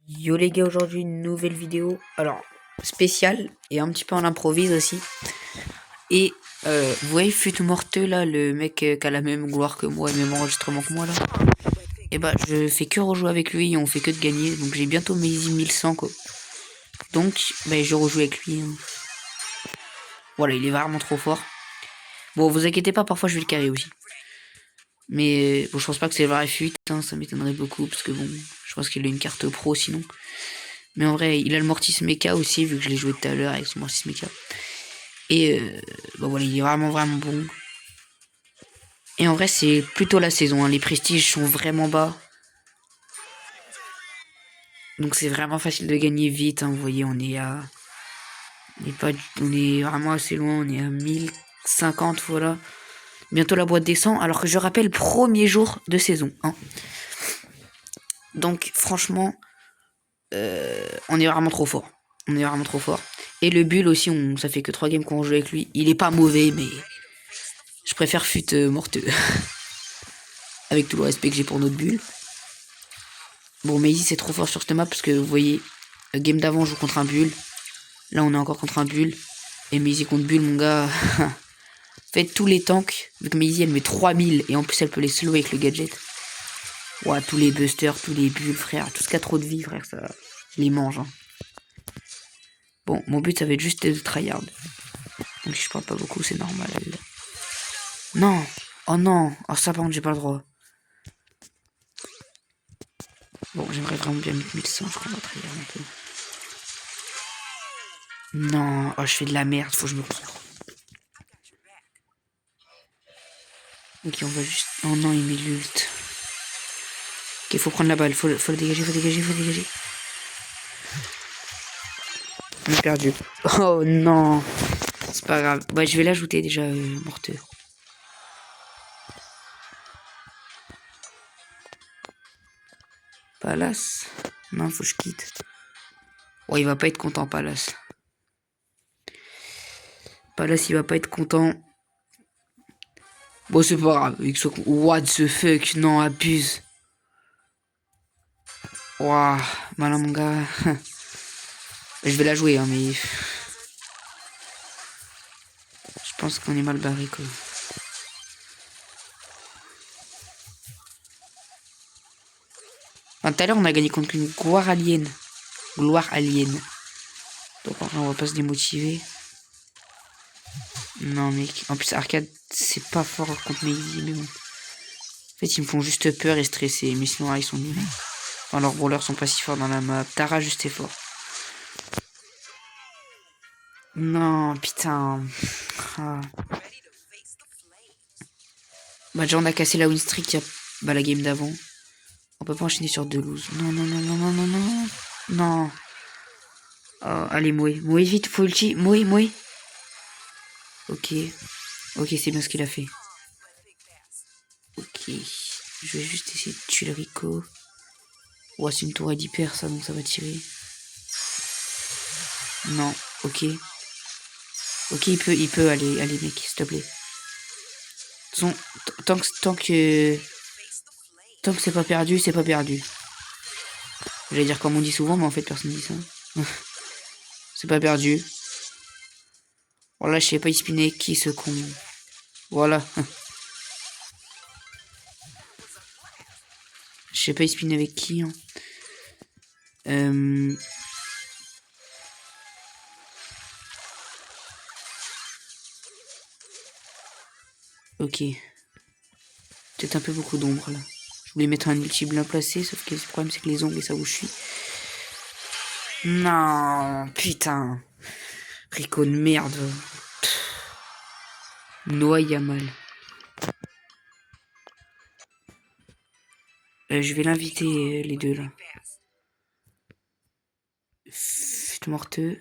Yo les gars, aujourd'hui une nouvelle vidéo, alors spéciale et un petit peu en improvise aussi. Et vous voyez Fut Morteux là, le mec qui a la même gloire que moi et le même enregistrement que moi là. Et bah je fais que rejouer avec lui et on fait que de gagner, donc j'ai bientôt mes 1100 quoi. Donc bah, je rejoue avec lui. Hein. Voilà, il est vraiment trop fort. Bon, vous inquiétez pas, parfois je vais le carrer aussi. Mais bon, je pense pas que c'est le vrai Fut, hein, ça m'étonnerait beaucoup parce que bon, je pense qu'il a une carte pro sinon. Mais en vrai, il a le Mortis Mecha aussi, vu que je l'ai joué tout à l'heure avec son Mortis Mecha. Et bah voilà, il est vraiment bon. Et en vrai, c'est plutôt la saison. Hein. Les prestiges sont vraiment bas. Donc c'est vraiment facile de gagner vite. Hein. Vous voyez, on est à. On est vraiment assez loin. On est à 1050, voilà. Bientôt la boîte descend. Alors que je rappelle, premier jour de saison. Hein. Donc franchement, on est vraiment trop fort. On est vraiment trop fort. Et le Bull aussi, ça fait que 3 games qu'on joue avec lui. Il est pas mauvais, mais je préfère Fut Morteux. Avec tout le respect que j'ai pour notre Bull. Bon, Maisy c'est trop fort sur cette map parce que vous voyez, le game d'avant on joue contre un Bull. Là on est encore contre un Bull. Et Maisy contre Bull, mon gars. Faites tous les tanks. Vu que Maisy elle met 3000 et en plus elle peut les slow avec le gadget. Ouah, tous les busters, tous les Bulls, frère. Tout ce qui a trop de vie, frère, ça les mange. Hein. Bon, mon but ça va être juste de tryhard. Donc si je parle pas beaucoup, c'est normal. Non. Oh non. Oh ça par contre j'ai pas le droit. Bon, j'aimerais vraiment bien mettre 1100, je crois qu'on va tryhard un peu. Non, oh je fais de la merde, faut que je me concentre. Ok, on va juste... Oh non, il met l'ult. Ok, faut prendre la balle, faut le dégager, faut dégager. On a perdu. Oh non. C'est pas grave. Bah, je vais l'ajouter déjà, Morteux. Palace. Non, faut que je quitte. Oh, il va pas être content, Palace. Palace, il va pas être content. Bon, c'est pas grave. What the fuck? Non, abuse. Waouh, malin mon gars. Je vais la jouer, hein, mais... Je pense qu'on est mal barré, quoi. Enfin, tout à l'heure, on a gagné contre une gloire alien. Donc, on va pas se démotiver. Non, mec. En plus, Arcade, c'est pas fort contre Maisy, mais bon. En fait, ils me font juste peur et stresser. Mais sinon, ils sont nuls. Enfin, leurs brawlers sont pas si forts dans la map. Tara, juste est fort. Non, putain. Ah. Bah, déjà, on a cassé la win streak. Bah, la game d'avant. On peut pas enchaîner sur 2 lose. Non. Non. Oh, allez, Moe, vite, faut ulti. Moe. Ok. Ok, c'est bien ce qu'il a fait. Ok. Je vais juste essayer de tuer le Rico. Ouais, c'est une tour hyper ça, donc ça va tirer. Non, ok. Ok, il peut, allez mec, s'il te plaît. Tant que c'est pas perdu, c'est pas perdu. J'allais dire comme on dit souvent, mais en fait personne dit ça. C'est pas perdu. Voilà, je sais pas spinner qui ce con. Voilà. Je sais pas spinner avec qui. Hein. Ok. Peut-être un peu beaucoup d'ombre là. Je voulais mettre un ulti bien placé, sauf que le problème c'est que les ombres et ça où je suis. Non, putain. Rico de merde. Noah mal. Je vais l'inviter les deux là. Fut morteux.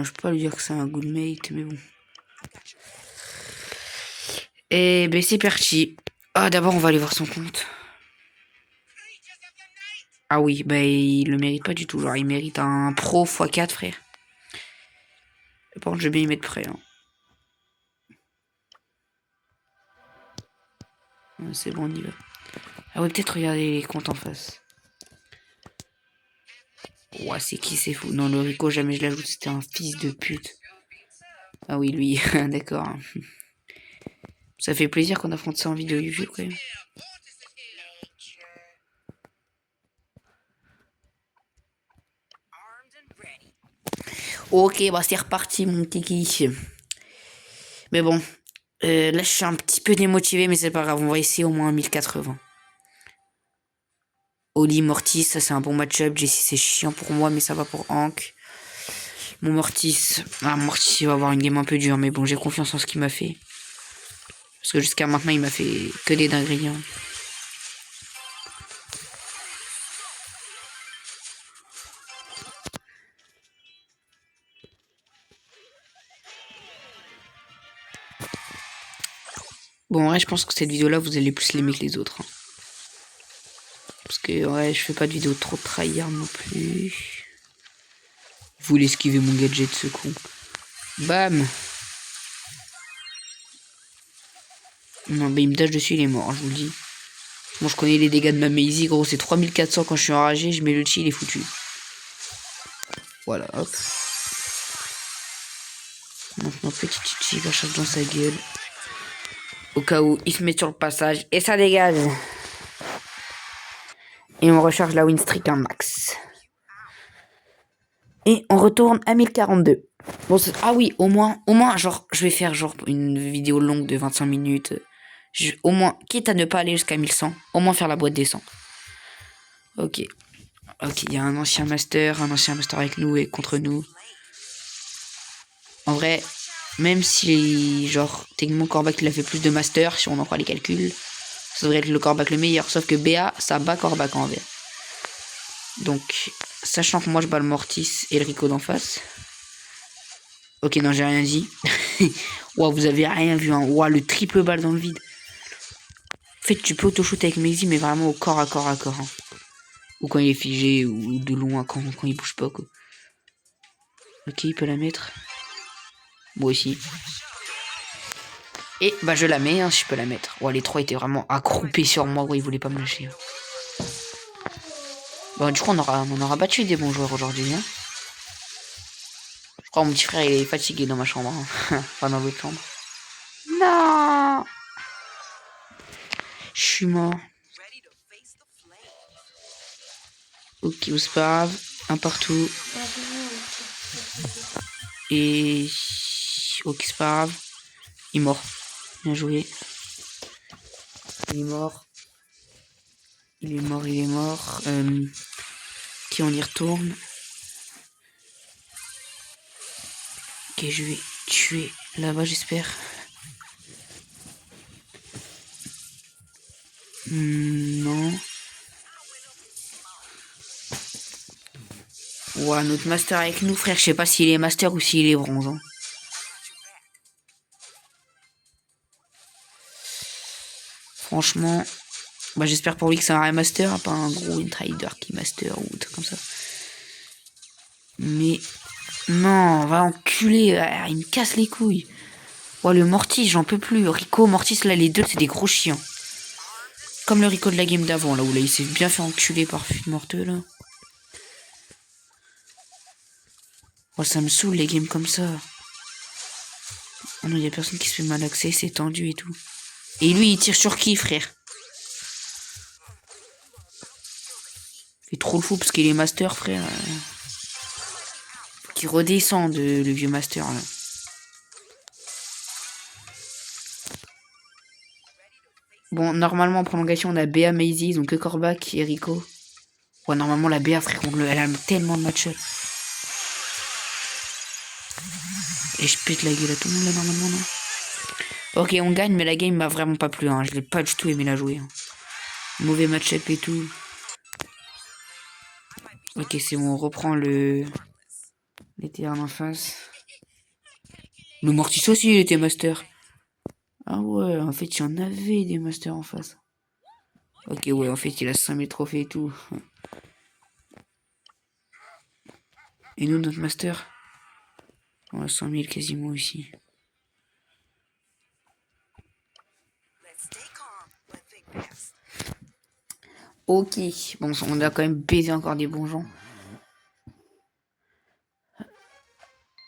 Je peux pas lui dire que c'est un good mate, mais bon. Et ben c'est parti. Ah d'abord on va aller voir son compte. Ah oui, bah il le mérite pas du tout. Genre il mérite un pro x4 frère. Par contre, je vais bien y mettre prêt. Hein. C'est bon, on y va. Ah ouais, peut-être regarder les comptes en face. Ouah, c'est qui, c'est fou. Non, le Rico, jamais je l'ajoute, c'était un fils de pute. Ah oui, lui, d'accord. Ça fait plaisir qu'on affronte ça en vidéo YouTube, quand même. Ok, bah c'est reparti, mon kiki. Mais bon, là, je suis un petit peu démotivé, mais c'est pas grave. On va essayer au moins 1080. Oli Mortis, ça c'est un bon match-up. Jessie, c'est chiant pour moi, mais ça va pour Hank. Mon Mortis. Ah, Mortis, il va avoir une game un peu dure, mais bon, j'ai confiance en ce qu'il m'a fait. Parce que jusqu'à maintenant, il m'a fait que des dingueries. Hein. Bon, ouais, je pense que cette vidéo-là, vous allez plus l'aimer que les autres. Hein. Parce que, ouais, je fais pas de vidéo trop trahir non plus. Vous voulez esquiver mon gadget, ce con. Bam! Non, bah, il me dash dessus, il est mort, je vous le dis. Bon, je connais les dégâts de ma Maisie, gros, c'est 3400 quand je suis enragé, je mets le chi, il est foutu. Voilà, hop. Maintenant, petit chi va chercher dans sa gueule. Au cas où il se met sur le passage, et ça dégage. Et on recharge la win streak un max. Et on retourne à 1042. Bon, ah oui, au moins, genre, je vais faire genre une vidéo longue de 25 minutes. Au moins, quitte à ne pas aller jusqu'à 1100, au moins faire la boîte des 100. Ok. Ok, il y a un ancien master avec nous et contre nous. En vrai, même si, genre, techniquement, Corbac il a fait plus de master, si on en croit les calculs, ça devrait être le Corbac le meilleur. Sauf que BA, ça bat Corbac en vrai. Donc, sachant que moi je bats le Mortis et le Rico d'en face. Ok, non, j'ai rien dit. Ouah, vous avez rien vu, hein. Ouah, le triple balle dans le vide. En fait, tu peux auto-shoot avec Mexi, mais vraiment au corps à corps à corps. Hein. Ou quand il est figé, ou de loin, quand il bouge pas, quoi. Ok, il peut la mettre. Moi aussi. Et bah, je la mets, hein, si je peux la mettre. Ouah, les trois étaient vraiment accroupés sur moi. Ouais, ils voulaient pas me lâcher. Hein. Bon, du coup, on aura battu des bons joueurs aujourd'hui. Hein. Je crois que mon petit frère il est fatigué dans ma chambre. Hein. Pas dans l'autre chambre. Non! Je suis mort. Ok, c'est pas grave. Un partout. Et... Ok, c'est pas grave. Il est mort. Bien joué. Il est mort. Il est mort, il est mort. Ok, on y retourne. Ok, je vais tuer là-bas, j'espère. Non. Ouah, notre master avec nous, frère. Je sais pas s'il est master ou s'il est bronze. Hein. Franchement, bah, j'espère pour lui que c'est un master, pas un gros intrider qui master ou truc comme ça. Mais non, va enculer, il me casse les couilles. Oh, le Mortis, j'en peux plus. Rico, Mortis, là, les deux, c'est des gros chiens. Comme le Rico de la game d'avant, là, où là, il s'est bien fait enculer par Fuite Morteux, là. Oh, ça me saoule, les games comme ça. Oh non, y a personne qui se fait malaxer, c'est tendu et tout. Et lui, il tire sur qui, frère? Il fait trop le fou parce qu'il est master, frère. Qui redescend le vieux master, là. Bon, normalement, en prolongation, on a Béa, Maisie, ils ont que Corbac et Rico. Ouais, normalement, la Béa, frère, elle a tellement de match-up. Et je pète la gueule à tout le monde, là, normalement, non? Ok, on gagne, mais la game m'a vraiment pas plu, hein. Je l'ai pas du tout aimé la jouer. Hein. Mauvais match-up et tout. Ok, c'est bon, on reprend les terrains en face. Le Mortis aussi, il était master. Ah ouais, en fait, il y en avait des masters en face. Ok, ouais, en fait, il a 5000 trophées et tout. Et nous, notre master. Ouais, 100 000 quasiment aussi. Ok, bon, on a quand même baisé encore des bons gens.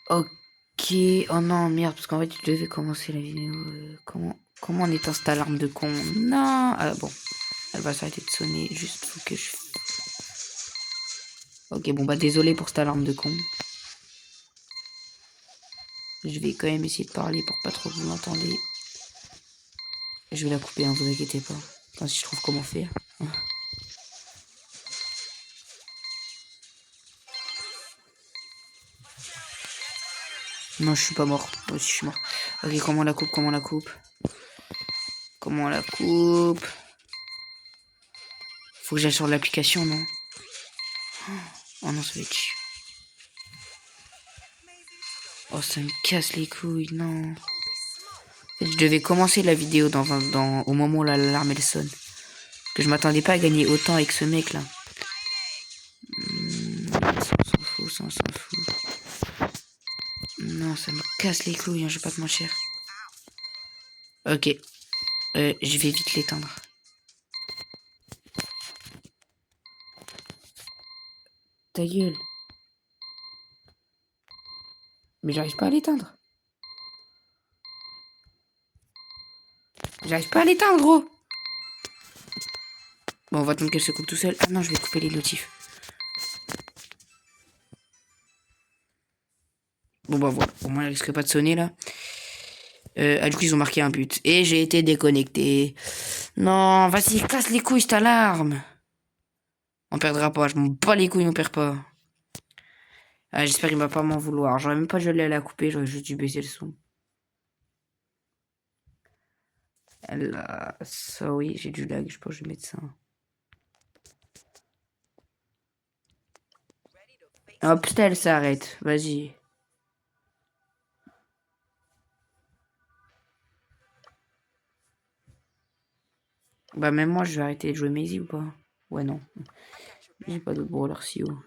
Ok, oh non, merde, parce qu'en fait, tu devais commencer la vidéo. Comment on éteint cette alarme de con? Non, ah bon, elle va s'arrêter de sonner, juste faut que je... Ok, bon, bah désolé pour cette alarme de con. Je vais quand même essayer de parler pour pas trop que vous m'entendez. Je vais la couper, hein, vous inquiétez pas. Enfin, si je trouve comment faire. Non, je suis pas mort. Moi aussi, je suis mort. Ok, comment on la coupe? Comment on la coupe? Comment on la coupe? Faut que j'aille sur l'application, non? Oh non, ça va être chiant. Oh, ça me casse les couilles, non. En fait, je devais commencer la vidéo au moment où l'alarme elle sonne. Que je m'attendais pas à gagner autant avec ce mec là. Ça on s'en fout, ça on s'en fout. Non, ça me casse les couilles, hein, je vais pas te mentir. Ok. Je vais vite l'éteindre. Ta gueule. Mais j'arrive pas à l'éteindre. J'arrive pas à l'éteindre, gros. Bon, on va attendre qu'elle se coupe tout seul. Ah non, je vais couper les notifs. Bon, bah voilà. Au moins, elle risque pas de sonner là. Du coup, ils ont marqué un but. Et j'ai été déconnecté. Non, vas-y, casse les couilles, cette alarme. On perdra pas. Je m'en bats les couilles, on perd pas. Ah, j'espère qu'il va pas m'en vouloir. J'aurais même pas dû aller à la couper. J'aurais juste dû baisser le son. Ça, oui, j'ai du lag. Je pense que je vais mettre ça. Oh putain, elle s'arrête. Vas-y. Bah, même moi, je vais arrêter de jouer Maisy ou pas? Ouais, non. J'ai pas d'autre brawler si haut.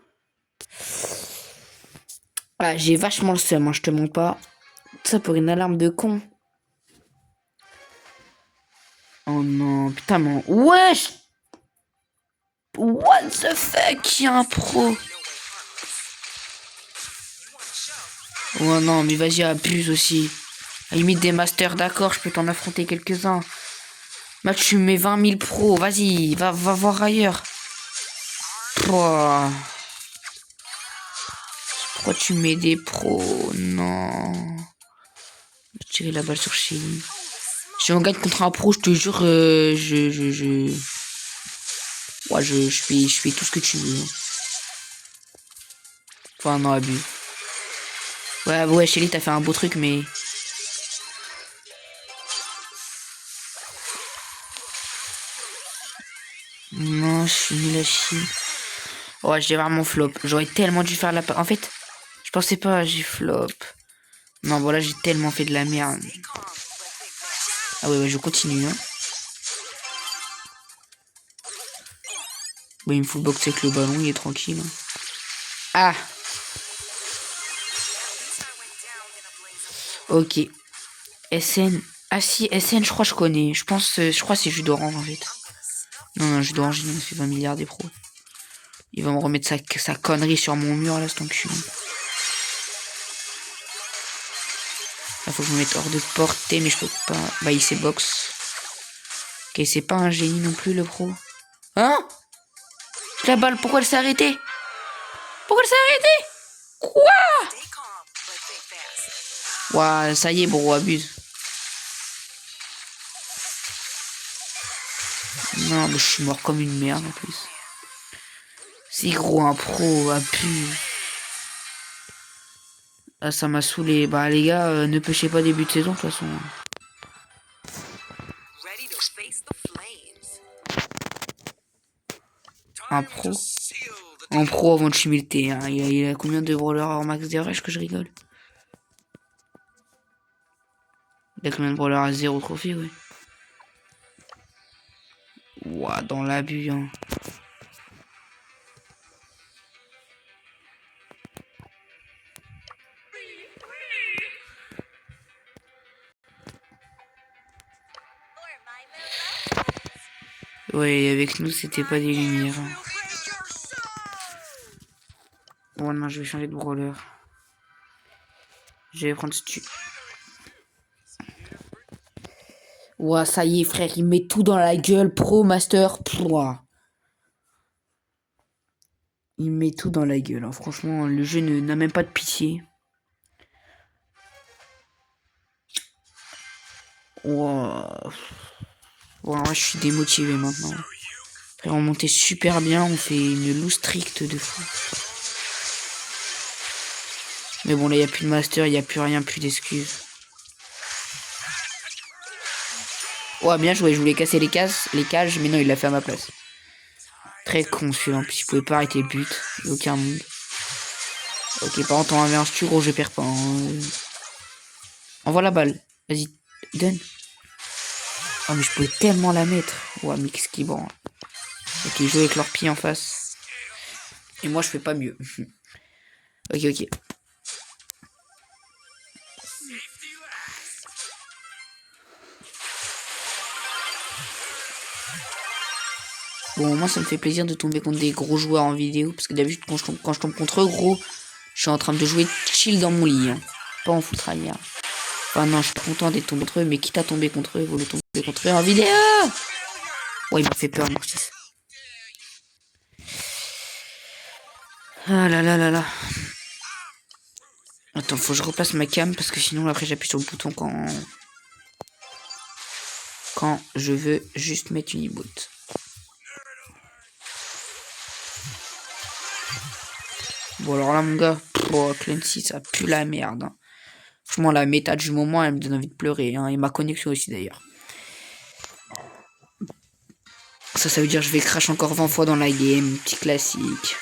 Ah, j'ai vachement le seum, hein, je te mens pas. Ça pour une alarme de con. Oh non, putain, mais... Wesh! What the fuck? Y'a un pro. Oh non, mais vas-y, abuse aussi. À la limite des masters, d'accord, je peux t'en affronter quelques-uns. Là, tu mets 20 000 pros. Vas-y, va voir ailleurs. Pouah. Pourquoi tu mets des pros? Non. Je vais tirer la balle sur Shelly. Si on gagne contre un pro, je te jure, ouais, je fais tout ce que tu veux. Enfin, non, abuse. Ouais, Shelly, t'as fait un beau truc, mais... Non, je suis nul à chier. Ouais, j'ai vraiment flop. J'aurais tellement dû faire la... En fait, je pensais pas, j'ai flop. Non, voilà, j'ai tellement fait de la merde. Ah ouais, je continue, hein. Bah, il me faut boxer avec le ballon, il est tranquille. Hein. Ah! Ok. SN. Ah si, SN, je crois que je connais. Je crois que c'est jus d'orange, en fait. Non, jus d'orange, il m'a fait 20 milliards des pros. Il va me remettre sa connerie sur mon mur, là, c'est enculé. Là, faut que je me mette hors de portée, mais je peux pas. Bah, il s'est box. Ok, c'est pas un génie non plus, le pro. Hein? La balle, pourquoi elle s'est arrêtée? Pourquoi elle s'est arrêtée? Quoi? Ouah, ça y est, bro, abuse. Non, mais je suis mort comme une merde, en plus. C'est gros, un pro, abuse. Ah, ça m'a saoulé. Bah, les gars, ne pêchez pas début de saison, de toute façon. Un pro. Un pro avant de chimilter, hein. Il a combien de brawlers en max DRH que je rigole? Il a combien de brawlers à 0 trophée, ouais. Ouah, dans l'abus, hein. Ouais, avec nous, c'était pas des lumières. Bon, non, je vais changer de brawler. Je vais prendre Stu. Ouah, ça y est, frère, il met tout dans la gueule. Pro, master. Pouah. Il met tout dans la gueule. Hein. Franchement, le jeu n'a même pas de pitié. Ouah. Voilà, je suis démotivé maintenant. Après, on montait super bien. On fait une loose stricte de fou. Mais bon, là, il n'y a plus de master. Il n'y a plus rien, plus d'excuses. Ouais, bien joué. Je voulais casser les cages, mais non, il l'a fait à ma place. Très con celui-là. En plus, il pouvait pas arrêter le but. Aucun monde. Ok, par contre, on avait un stu, gros, je perds pas. Hein. Envoie la balle. Vas-y, donne. Oh, mais je pouvais tellement la mettre. Ouais, mais qu'est-ce qui branle. Ok, ils jouent avec leur pied en face. Et moi, je fais pas mieux. Ok, ok. Bon, moi, ça me fait plaisir de tomber contre des gros joueurs en vidéo. Parce que d'habitude, quand je tombe contre eux, gros, je suis en train de jouer chill dans mon lit. Hein. Pas en full tryhard. Enfin, non, je suis pas content d'être tombé contre eux. Mais quitte à tomber contre eux, vaut le tomber contre eux en vidéo. Ouais, il m'a fait peur, Mortis. Ah là là là là. Attends, faut que je replace ma cam parce que sinon après j'appuie sur le bouton quand je veux juste mettre une emote. Bon alors là mon gars, oh, Clancy ça pue la merde. Hein. Franchement la méta du moment elle me donne envie de pleurer. Hein, et ma connexion aussi d'ailleurs. Ça veut dire que je vais crash encore 20 fois dans la game, petit classique.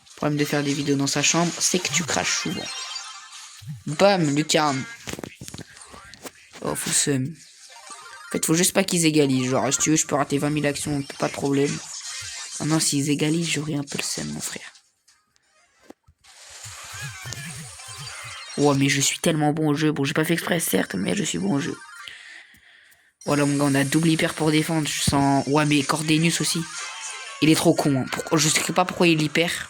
Le problème de faire des vidéos dans sa chambre, c'est que tu crashes souvent. Bam, lucarne. Oh, full seum. En fait, faut juste pas qu'ils égalisent. Genre, si tu veux, je peux rater 20 000 actions, pas de problème. Ah non, s'ils égalisent, j'aurai un peu le seum, mon frère. Ouais, mais je suis tellement bon au jeu. Bon, j'ai pas fait exprès, certes, mais je suis bon au jeu. Voilà, mon gars, on a double hyper pour défendre. Je sens. Ouais, mais Cordenius aussi. Il est trop con. Hein. Je sais pas pourquoi il hyper.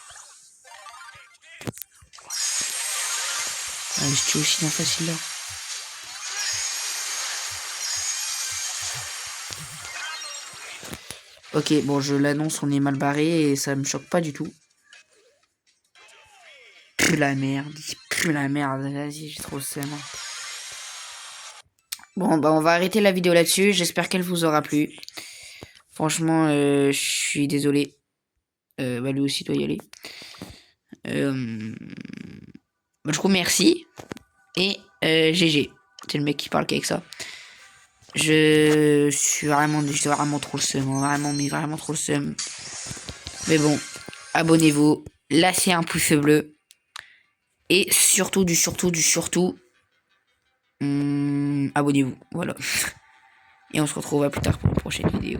Ah, je tue aussi dans facile là. Ok, bon, je l'annonce, on est mal barré et ça me choque pas du tout. Pue la merde, pue la merde, vas-y, j'ai trop le seum. Bon, bah, on va arrêter la vidéo là-dessus. J'espère qu'elle vous aura plu. Franchement, je suis désolé. Bah, lui aussi doit y aller. Bah, du coup, merci. Et GG. C'est le mec qui parle qu'avec ça. Je suis vraiment trop le seum. Vraiment, mais vraiment trop le seum. Mais bon, abonnez-vous. Lâchez un pouce bleu. Et surtout, abonnez-vous. Voilà. Et on se retrouve à plus tard pour une prochaine vidéo.